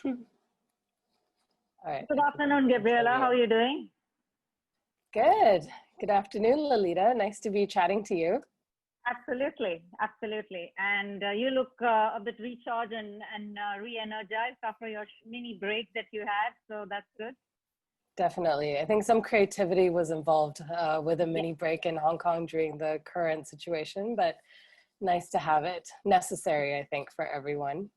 All right. Good afternoon, Gabriella. How are you doing? Good. Good afternoon, Lalita. Nice to be chatting to you. Absolutely, absolutely. And you look a bit recharged and re-energized after your mini break that you had. So that's good. Definitely. I think some creativity was involved with a mini break in Hong Kong during the current situation, but nice to have it. Necessary, I think, for everyone.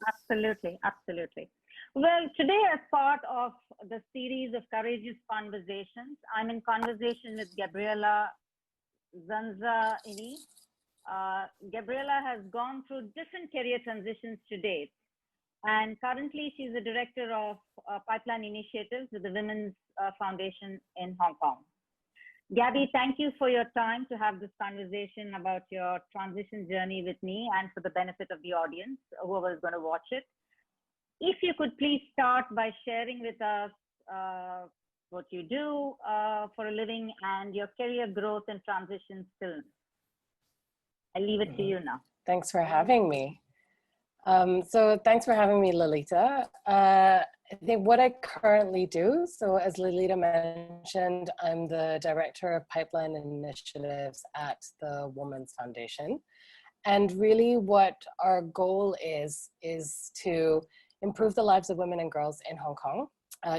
Absolutely, absolutely. Well, today as part of the series of Courageous Conversations, I'm in conversation with Gabriella Zanzanaini. Gabriella has gone through different career transitions to date. And currently, she's the director of pipeline initiatives with the Women's Foundation in Hong Kong. Gabby, thank you for your time to have this conversation about your transition journey with me and for the benefit of the audience, whoever is going to watch it. If you could please start by sharing with us what you do for a living and your career growth and transition skills. I'll leave it to you now. Thanks for having me. So thanks for having me, Lalita. I think what I currently do, so as Lalita mentioned, I'm the Director of Pipeline Initiatives at the Women's Foundation. And really what our goal is to improve the lives of women and girls in Hong Kong,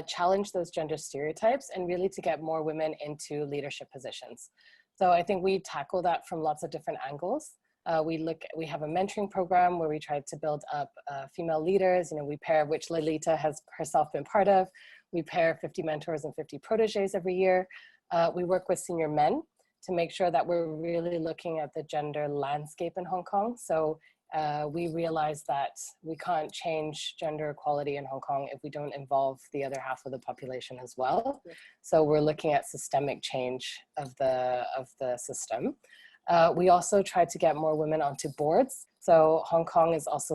challenge those gender stereotypes, and really to get more women into leadership positions. So I think we tackle that from lots of different angles. We have a mentoring program where we try to build up female leaders. You know, we pair, which Lalita has herself been part of. We pair 50 mentors and 50 proteges every year. We work with senior men to make sure that we're really looking at the gender landscape in Hong Kong. So we realize that we can't change gender equality in Hong Kong if we don't involve the other half of the population as well. So we're looking at systemic change of the system. We also try to get more women onto boards. So Hong Kong is also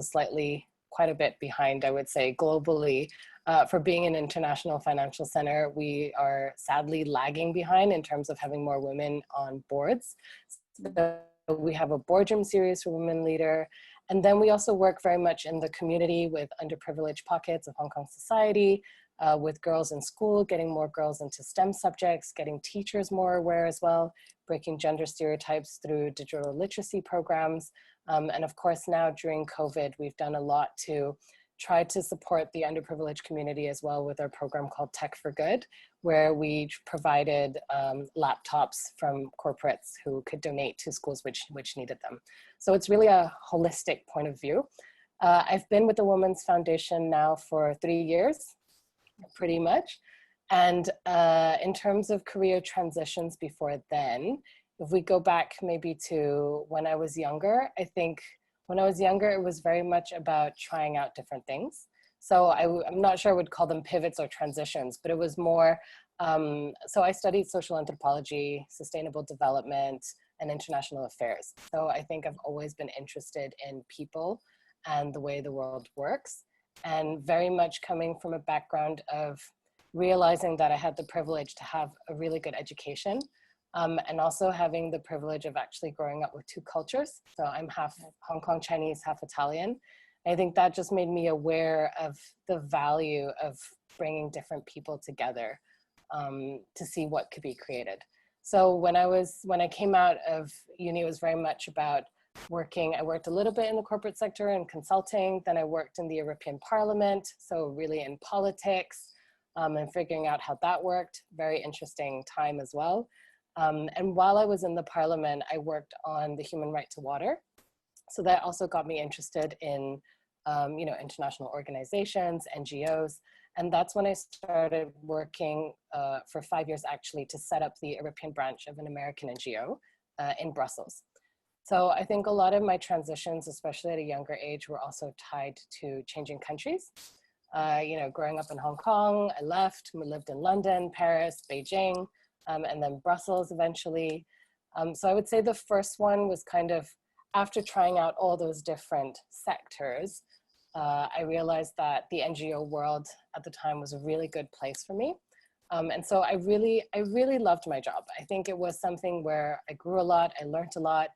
quite a bit behind, I would say, globally. For being an international financial center, we are sadly lagging behind in terms of having more women on boards. So we have a boardroom series for women leader. And then we also work very much in the community with underprivileged pockets of Hong Kong society, with girls in school, getting more girls into STEM subjects, getting teachers more aware as well, breaking gender stereotypes through digital literacy programs. And of course now during COVID, we've done a lot to try to support the underprivileged community as well with our program called Tech for Good, where we provided laptops from corporates who could donate to schools which needed them. So it's really a holistic point of view. I've been with the Women's Foundation now for 3 years, pretty much. And in terms of career transitions before then, if we go back maybe to when I was younger, I think when I was younger, it was very much about trying out different things. So I'm not sure I would call them pivots or transitions, but it was more, so I studied social anthropology, sustainable development, and international affairs. So I think I've always been interested in people and the way the world works, and very much coming from a background of realizing that I had the privilege to have a really good education, and also having the privilege of actually growing up with 2 cultures. So I'm half Hong Kong Chinese, half Italian. I think that just made me aware of the value of bringing different people together to see what could be created. So when I came out of uni, it was very much about working. I worked a little bit in the corporate sector and consulting. Then I worked in the European Parliament, so really in politics and figuring out how that worked. Very interesting time as well. And while I was in the Parliament, I worked on the human right to water. So that also got me interested in international organizations, NGOs. And that's when I started working for 5 years actually to set up the European branch of an American NGO in Brussels. So I think a lot of my transitions, especially at a younger age, were also tied to changing countries. Growing up in Hong Kong, I left, lived in London, Paris, Beijing, and then Brussels eventually. So I would say the first one was kind of after trying out all those different sectors, I realized that the NGO world at the time was a really good place for me. And so I really loved my job. I think it was something where I grew a lot, I learned a lot.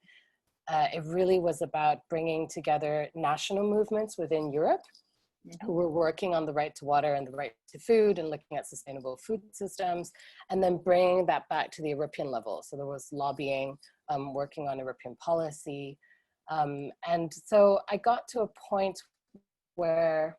It really was about bringing together national movements within Europe who were working on the right to water and the right to food and looking at sustainable food systems, and then bringing that back to the European level. So there was lobbying, working on European policy. And so I got to a point where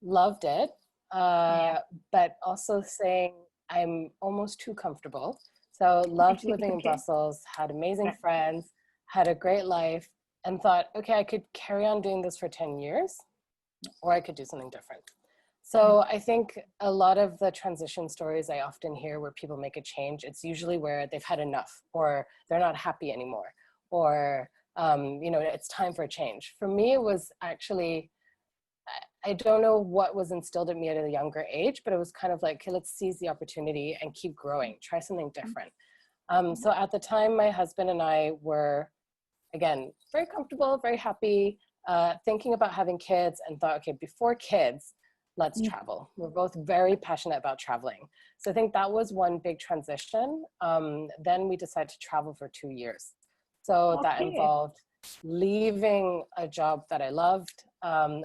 loved it, but also saying I'm almost too comfortable. So loved living in Brussels, had amazing friends, had a great life, and thought, okay, I could carry on doing this for 10 years, or I could do something different. So I think a lot of the transition stories I often hear where people make a change, it's usually where they've had enough, or they're not happy anymore, or you know, it's time for a change. For me, it was actually, I don't know what was instilled in me at a younger age, but it was kind of like, okay, let's seize the opportunity and keep growing, try something different. So at the time, my husband and I were, again, very comfortable, very happy, thinking about having kids, and thought, okay, before kids, let's travel. We're both very passionate about traveling. So I think that was one big transition. Then we decided to travel for 2 years. So that involved leaving a job that I loved,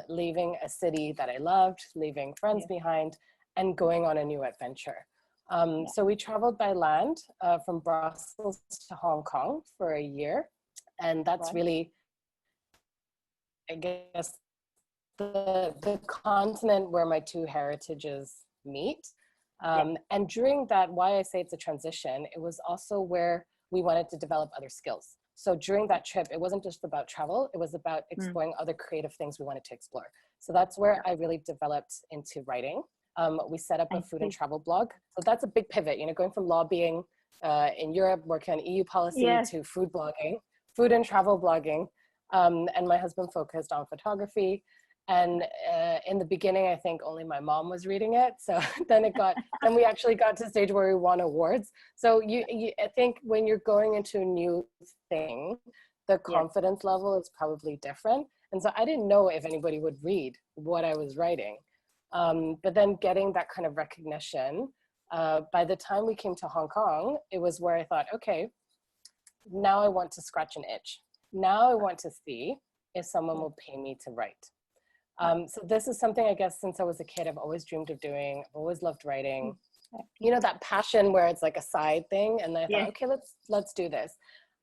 leaving a city that I loved, leaving friends behind, and going on a new adventure. So we traveled by land from Brussels to Hong Kong for a year. And that's really, I guess, the continent where my two heritages meet. And during that, why I say it's a transition, it was also where we wanted to develop other skills. So during that trip, it wasn't just about travel, it was about exploring other creative things we wanted to explore. So that's where I really developed into writing. We set up a food and travel blog. So that's a big pivot, you know, going from lobbying in Europe, working on EU policy to food blogging, food and travel blogging. And my husband focused on photography. And in the beginning, I think only my mom was reading it. So then then we actually got to the stage where we won awards. So I think when you're going into a new thing, the confidence level is probably different. And so I didn't know if anybody would read what I was writing. But then getting that kind of recognition, by the time we came to Hong Kong, it was where I thought, okay, now I want to scratch an itch. Now I want to see if someone will pay me to write. So this is something, I guess, since I was a kid, I've always dreamed of doing. I've always loved writing. You know, that passion where it's like a side thing. And I thought, okay, let's do this.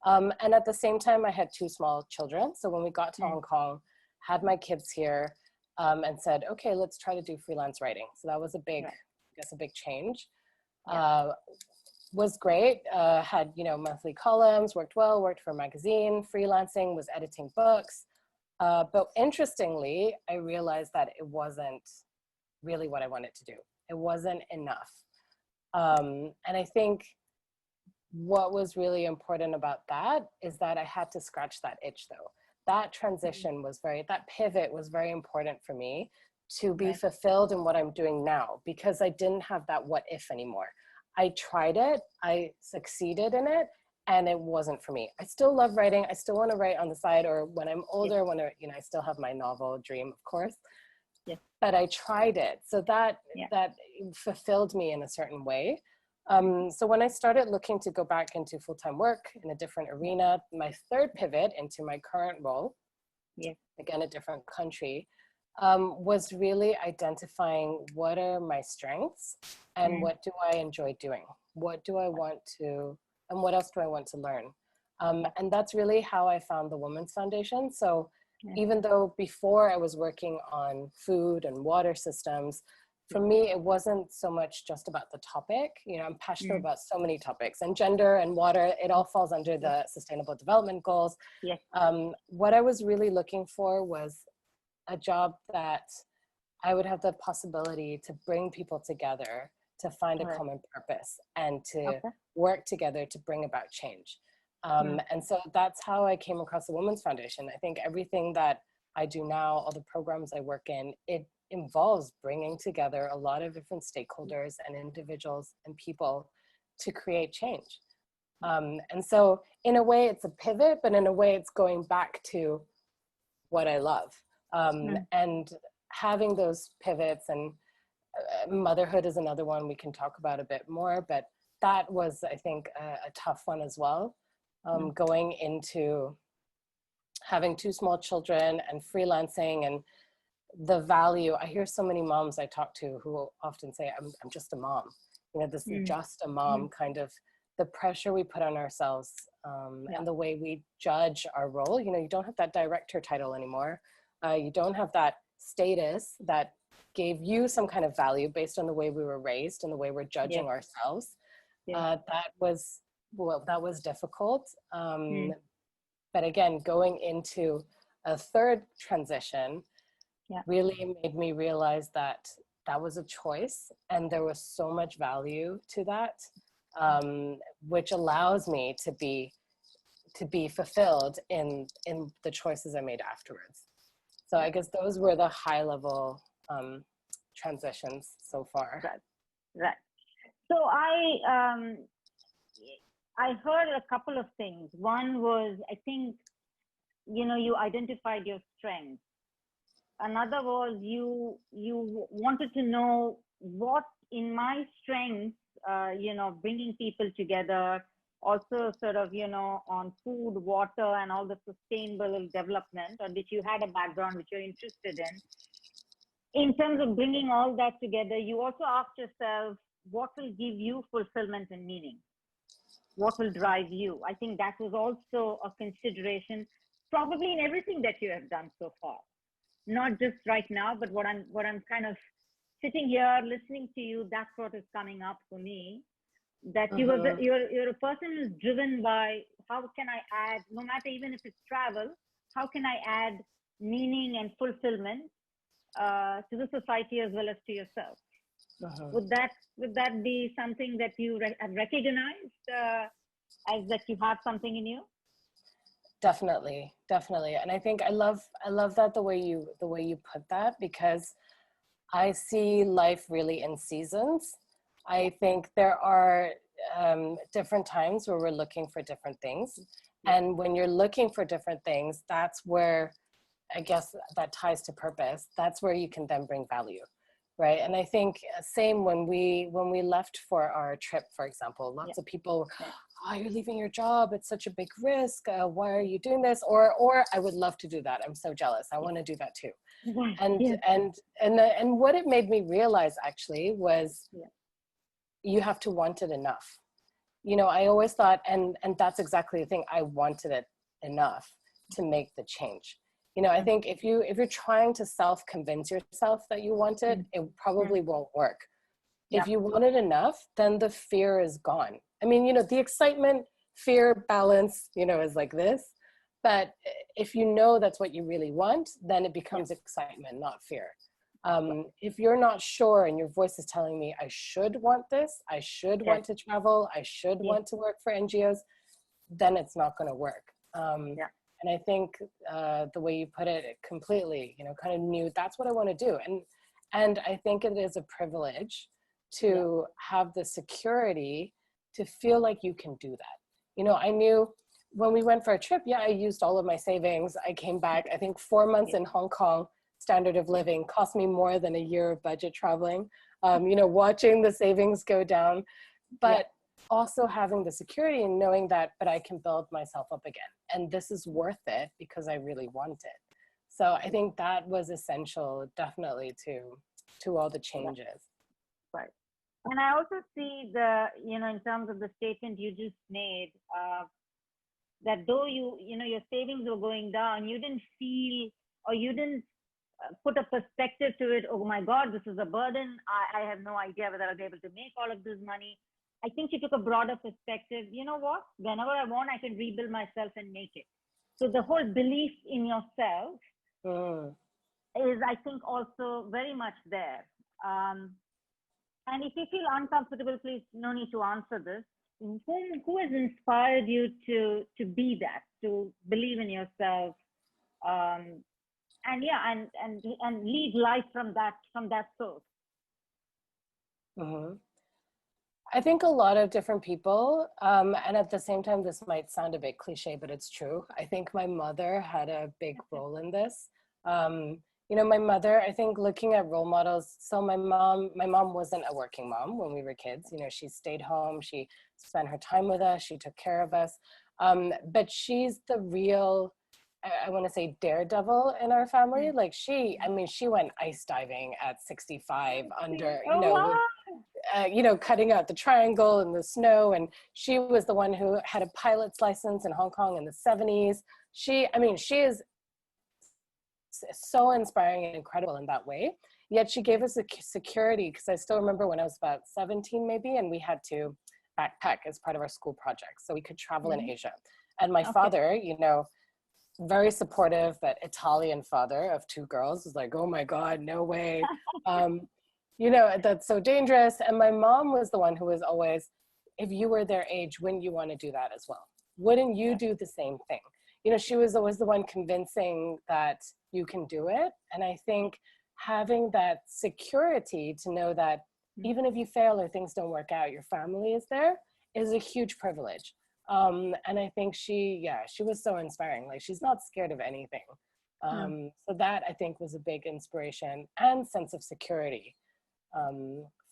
And at the same time, I had 2 small children. So when we got to Hong Kong, had my kids here, and said, okay, let's try to do freelance writing. So that was a big, I guess, a big change. Was great. Had, you know, monthly columns, worked well, worked for a magazine, freelancing, was editing books. But interestingly, I realized that it wasn't really what I wanted to do. It wasn't enough. And I think what was really important about that is that I had to scratch that itch though. That transition was that pivot was very important for me to be fulfilled in what I'm doing now, because I didn't have that what if anymore. I tried it, I succeeded in it, and it wasn't for me. I still love writing. I still want to write on the side, or when I'm older, when you know, I still have my novel dream, of course. But I tried it. So that fulfilled me in a certain way. So when I started looking to go back into full-time work in a different arena, my third pivot into my current role, again, a different country, was really identifying what are my strengths and what do I enjoy doing? What do I want to, and what else do I want to learn? And that's really how I found the Women's Foundation. So even though before I was working on food and water systems, for me, it wasn't so much just about the topic. You know, I'm passionate about so many topics, and gender and water, it all falls under the Sustainable Development Goals. What I was really looking for was a job that I would have the possibility to bring people together to find a common purpose and to work together to bring about change. And so that's how I came across the Women's Foundation. I think everything that I do now, all the programs I work in, it involves bringing together a lot of different stakeholders and individuals and people to create change. And so in a way it's a pivot, but in a way it's going back to what I love. And having those pivots, and motherhood is another one we can talk about a bit more, but that was, I think, a tough one as well. Going into having 2 small children and freelancing and the value. I hear so many moms I talk to who often say, I'm just a mom. You know, this just a mom kind of, the pressure we put on ourselves, and the way we judge our role. You know, you don't have that director title anymore. You don't have that status that gave you some kind of value based on the way we were raised and the way we're judging ourselves. That was, well, that was difficult. But again, going into a third transition really made me realize that that was a choice, and there was so much value to that, which allows me to be fulfilled in the choices I made afterwards. So I guess those were the high level transitions so far. Right. So I heard a couple of things. One was, I think, you know, you identified your strengths. Another was you wanted to know what in my strengths, you know, bringing people together, also sort of, you know, on food, water, and all the sustainable development, on which you had a background which you're interested in. In terms of bringing all that together, you also asked yourself, what will give you fulfillment and meaning? What will drive you? I think that was also a consideration, probably in everything that you have done so far. Not just right now, but what I'm kind of sitting here listening to you, that's what is coming up for me. That you're a person who's driven by, how can I add, no matter even if it's travel, how can I add meaning and fulfillment to the society as well as to yourself? Would that be something that you have recognized as that you have something in you? Definitely. And I think I love that the way you put that, because I see life really in seasons. I think there are different times where we're looking for different things. And when you're looking for different things, that's where, I guess that ties to purpose. That's where you can then bring value. Right. And I think same when we left for our trip, for example, lots of people, oh, you're leaving your job. It's such a big risk. Why are you doing this? Or I would love to do that. I'm so jealous. I want to do that too. And what it made me realize actually was you have to want it enough. You know, I always thought, and that's exactly the thing. I wanted it enough to make the change. You know, I think if you're trying to self-convince yourself that you want it, it probably won't work. If you want it enough, then the fear is gone. I mean, you know, the excitement, fear, balance, you know, is like this. But if you know that's what you really want, then it becomes excitement, not fear. If you're not sure and your voice is telling me, I should want this, I should want to travel, I should want to work for NGOs, then it's not going to work. And I think the way you put it, it completely, you know, kind of knew that's what I want to do. And I think it is a privilege to have the security to feel like you can do that. You know, I knew when we went for a trip, I used all of my savings. I came back, I think 4 months in Hong Kong, standard of living cost me more than a year of budget traveling, you know, watching the savings go down, but also having the security and knowing that, but I can build myself up again. And this is worth it because I really want it. So I think that was essential, definitely, to all the changes. Right. And I also see the, you know, in terms of the statement you just made, that though you know, your savings were going down, you didn't feel, or you didn't put a perspective to it. Oh my God, this is a burden. I have no idea whether I'll be able to make all of this money. I think you took a broader perspective. You know what? Whenever I want, I can rebuild myself and make it. So the whole belief in yourself is, I think, also very much there. And if you feel uncomfortable, please, no need to answer this. Who has inspired you to be that, to believe in yourself, and lead life from that source? I think a lot of different people, and at the same time, this might sound a bit cliche, but it's true. I think my mother had a big role in this. You know, my mother, I think looking at role models, so my mom wasn't a working mom when we were kids. You know, she stayed home, she spent her time with us, she took care of us. But she's the real I want to say daredevil in our family. Like she went ice diving at 65 under, Oh, wow. cutting out the triangle in the snow. And she was the one who had a pilot's license in Hong Kong in the 70s. She is so inspiring and incredible in that way. Yet she gave us a security, because I still remember when I was about 17 maybe, and we had to backpack as part of our school project so we could travel in Asia. And my father, very supportive, but Italian father of 2 girls, was like, oh my God, no way. That's so dangerous. And my mom was the one who was always, if you were their age, wouldn't you want to do that as well? Wouldn't you do the same thing? She was always the one convincing that you can do it. And I think having that security to know that even if you fail or things don't work out, your family is there, is a huge privilege. And I think she was so inspiring. Like, she's not scared of anything. So that, I think, was a big inspiration and sense of security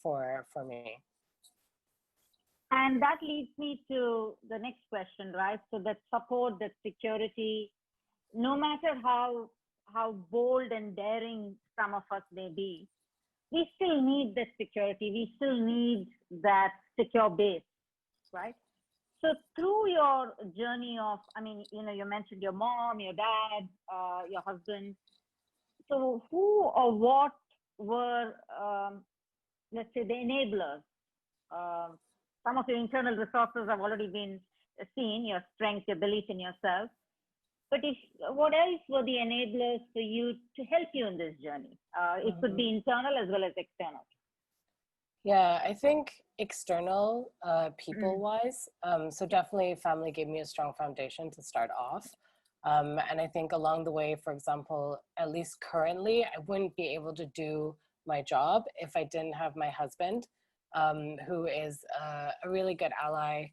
for me. And that leads me to the next question, right? So that support, that security, no matter how bold and daring some of us may be, we still need that security. We still need that secure base, right? So through your journey of, you mentioned your mom, your dad, your husband. So who or what were, let's say, the enablers? Some of your internal resources have already been seen, your strength, your belief in yourself. But what else were the enablers for you to help you in this journey? It could be internal as well as external. Yeah, I think external, people-wise. So definitely family gave me a strong foundation to start off. And I think along the way, for example, at least currently, I wouldn't be able to do my job if I didn't have my husband, who is a really good ally,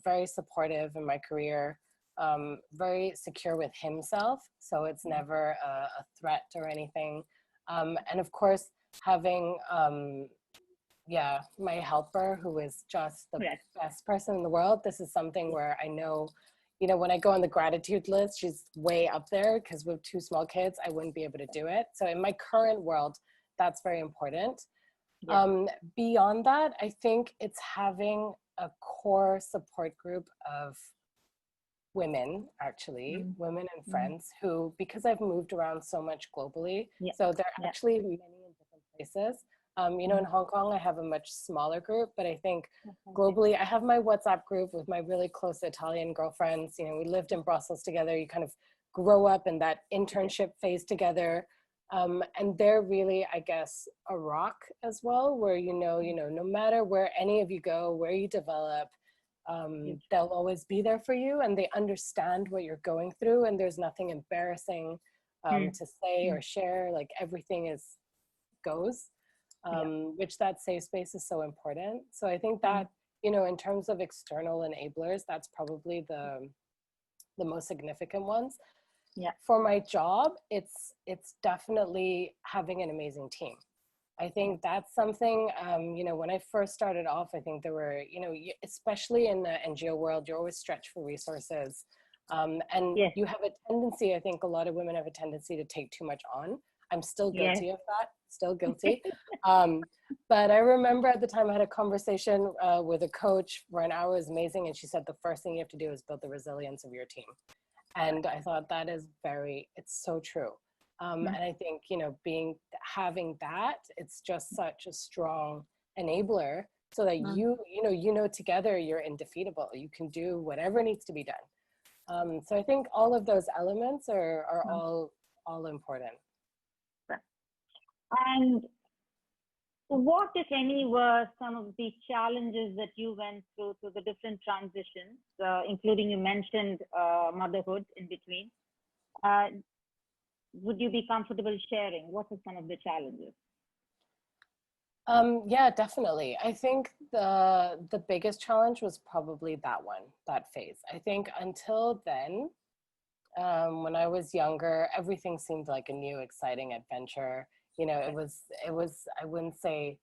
very supportive in my career, very secure with himself. So it's never a threat or anything. And of course, having, my helper, who is just the best person in the world. This is something where I know, when I go on the gratitude list, she's way up there, because with 2 small kids, I wouldn't be able to do it. So in my current world, that's very important. Beyond that, I think it's having a core support group of women, actually, women and friends who, because I've moved around so much globally, so they're actually many in different places. In Hong Kong, I have a much smaller group, but I think globally, I have my WhatsApp group with my really close Italian girlfriends. We lived in Brussels together. You kind of grow up in that internship phase together. And they're really, I guess, a rock as well, where, no matter where any of you go, where you develop, they'll always be there for you, and they understand what you're going through, and there's nothing embarrassing to say or share. Like, everything goes. Which that safe space is so important. So I think that, in terms of external enablers, that's probably the most significant ones. For my job, it's definitely having an amazing team. I think that's something, when I first started off, I think there were, especially in the NGO world, you're always stretched for resources. And you have a tendency, I think a lot of women have a tendency to take too much on. I'm still guilty of that, still guilty. But I remember at the time I had a conversation with a coach for an hour. It was amazing. And she said, the first thing you have to do is build the resilience of your team. And I thought that is it's so true. And I think, having that, it's just such a strong enabler, so that together you're indefeatable. You can do whatever needs to be done. So I think all of those elements are all important. And what, if any, were some of the challenges that you went through the different transitions, including, you mentioned motherhood in between? Would you be comfortable sharing? What are some of the challenges? Yeah, definitely. I think the biggest challenge was probably that phase. I think until then, when I was younger, everything seemed like a new, exciting adventure. It was, I wouldn't say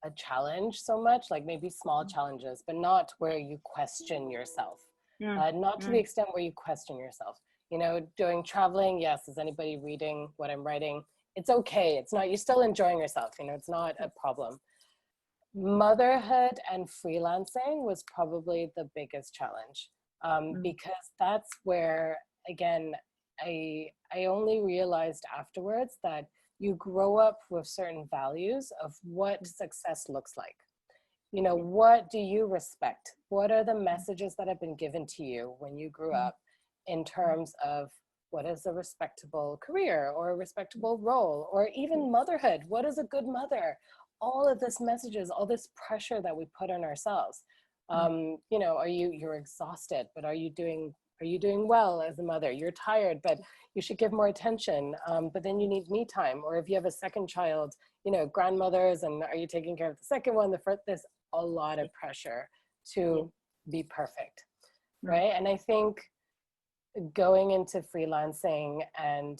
a challenge so much, like maybe small challenges, but not where you question yourself. Not to the extent where you question yourself. doing traveling, yes. Is anybody reading what I'm writing? It's okay. It's not, you're still enjoying yourself, it's not a problem. Motherhood and freelancing was probably the biggest challenge, because that's where, again, I only realized afterwards that you grow up with certain values of what success looks like. What do you respect? What are the messages that have been given to you when you grew up in terms of what is a respectable career or a respectable role, or even motherhood? What is a good mother? All of this messages, all this pressure that we put on ourselves. You're exhausted, but are you doing well as a mother? You're tired, but you should give more attention. But then you need me time. Or if you have a second child, grandmothers, and are you taking care of the second one, the first? There's a lot of pressure to be perfect, right? And I think going into freelancing and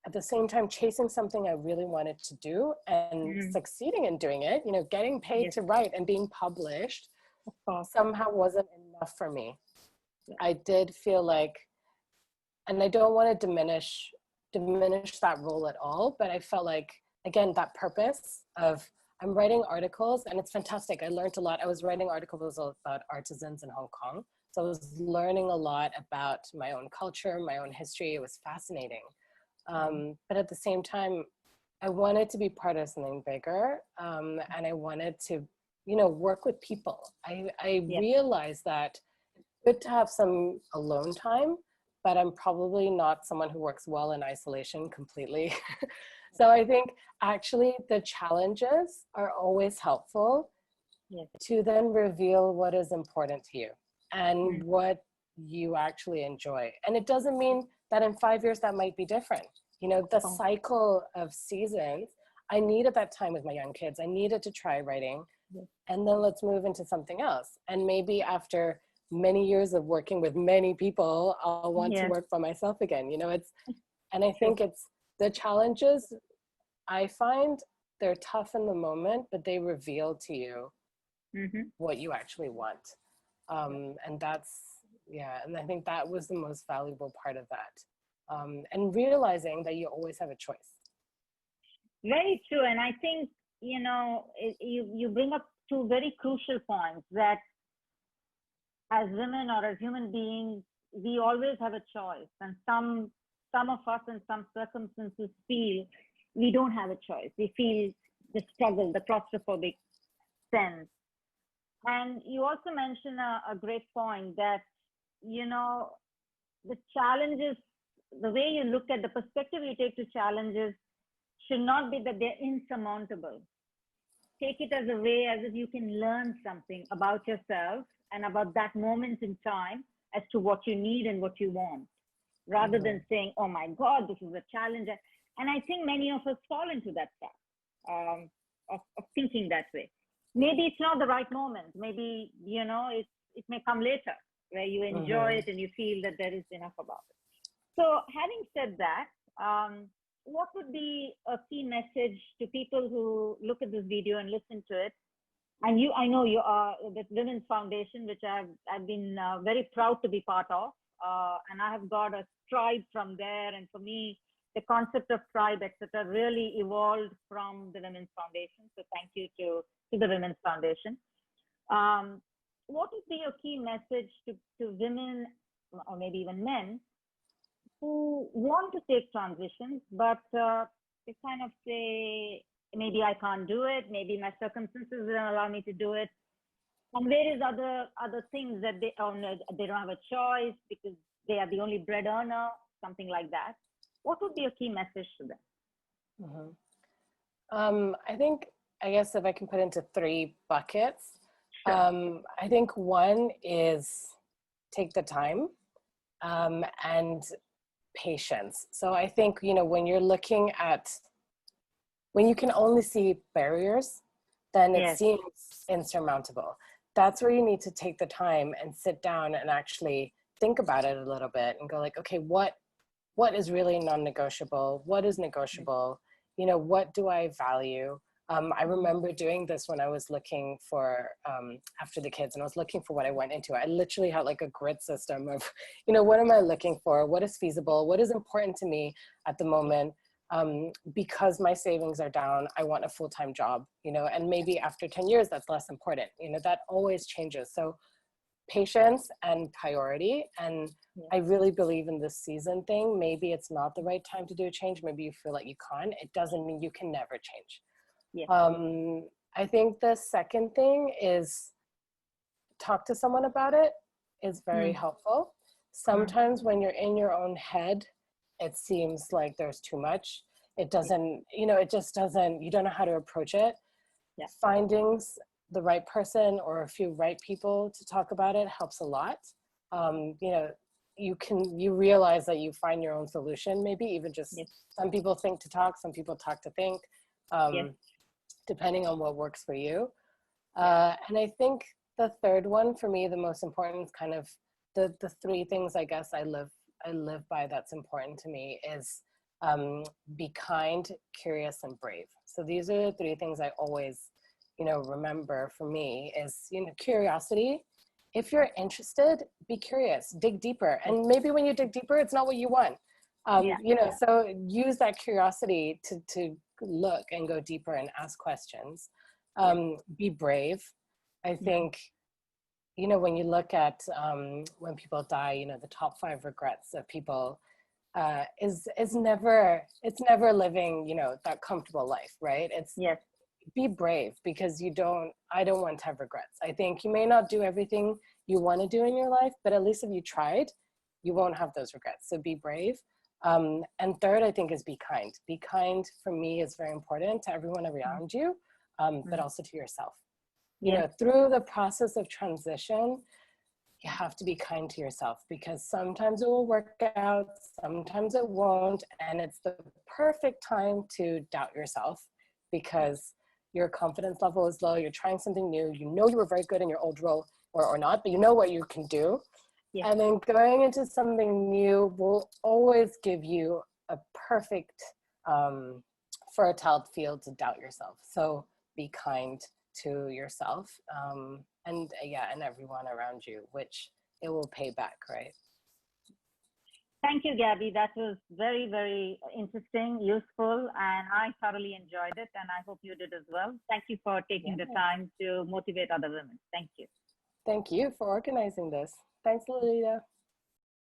at the same time chasing something I really wanted to do and succeeding in doing it, getting paid to write and being published somehow wasn't enough for me. I did feel like, and I don't want to diminish that role at all, but I felt like, again, that purpose of, I'm writing articles and it's fantastic. I learned a lot. I was writing articles about artisans in Hong Kong. So I was learning a lot about my own culture, my own history. It was fascinating. But at the same time, I wanted to be part of something bigger. And I wanted to, work with people. I realized that it's good to have some alone time, but I'm probably not someone who works well in isolation completely. So I think actually the challenges are always helpful to then reveal what is important to you and what you actually enjoy. And it doesn't mean that in 5 years that might be different. The cycle of seasons, I needed that time with my young kids. I needed to try writing, and then let's move into something else. And maybe after many years of working with many people, I'll want to work for myself again. And I think it's the challenges, I find they're tough in the moment, but they reveal to you what you actually want. And that's, and I think that was the most valuable part of that. And realizing that you always have a choice. Very true. And I think, you bring up two very crucial points, that as women or as human beings, we always have a choice. And some of us in some circumstances feel we don't have a choice. We feel the struggle, the claustrophobic sense. And you also mentioned a great point that, the challenges, the way you look at the perspective you take to challenges should not be that they're insurmountable. Take it as a way as if you can learn something about yourself and about that moment in time as to what you need and what you want, rather than saying, oh my God, this is a challenge. And I think many of us fall into that trap of thinking that way. Maybe it's not the right moment. Maybe, it may come later where you enjoy it and you feel that there is enough about it. So having said that, what would be a key message to people who look at this video and listen to it? And I know you are the Women's Foundation, which I've been very proud to be part of. And I have got a tribe from there. And for me, the concept of tribe, etc., really evolved from the Women's Foundation. So thank you to the Women's Foundation. What would be your key message to women, or maybe even men, who want to take transitions, but they kind of say, maybe I can't do it, maybe my circumstances don't allow me to do it, and various other things that they don't have a choice because they are the only bread earner, something like that. What would be a key message to them? I guess if I can put into 3 buckets, Sure. I think one is take the time and patience. So I think, when you're looking at, when you can only see barriers, then it seems insurmountable. That's where you need to take the time and sit down and actually think about it a little bit and go like, okay, what is really non-negotiable? What is negotiable? What do I value? I remember doing this when I was looking for, after the kids, and I was looking for what I went into. I literally had like a grid system of, what am I looking for? What is feasible? What is important to me at the moment? Because my savings are down, I want a full-time job, and maybe after 10 years, that's less important. That always changes. So patience and priority. And I really believe in this season thing. Maybe it's not the right time to do a change. Maybe you feel like you can't. It doesn't mean you can never change. Yeah. I think the second thing is talk to someone about it is very helpful. Sometimes when you're in your own head, it seems like there's too much. It doesn't, it just doesn't, you don't know how to approach it. Yeah. Finding the right person or a few right people to talk about it helps a lot. You realize that you find your own solution, maybe even just some people think to talk, some people talk to think, depending on what works for you. And I think the third one for me, the most important is kind of the three things I guess I live by that's important to me is be kind, curious, and brave. So these are the three things I always, remember for me is, curiosity. If you're interested, be curious, dig deeper. And maybe when you dig deeper, it's not what you want. So use that curiosity to look and go deeper and ask questions. Be brave. I think, when you look at when people die, the top 5 regrets of people is never living, that comfortable life, right? It's be brave because I don't want to have regrets. I think you may not do everything you want to do in your life, but at least if you tried, you won't have those regrets. So be brave. And third, I think, is be kind. Be kind for me is very important to everyone around you, but also to yourself. Through the process of transition, you have to be kind to yourself because sometimes it will work out, sometimes it won't. And it's the perfect time to doubt yourself because your confidence level is low. You're trying something new. You were very good in your old role or not, but you know what you can do. And then going into something new will always give you a perfect fertile field to doubt yourself. So be kind to yourself and everyone around you, which it will pay back, right? Thank you, Gabby. That was very, very interesting, useful, and I thoroughly enjoyed it, and I hope you did as well. Thank you for taking the time to motivate other women. Thank you. Thank you for organizing this. Thanks, Lalita.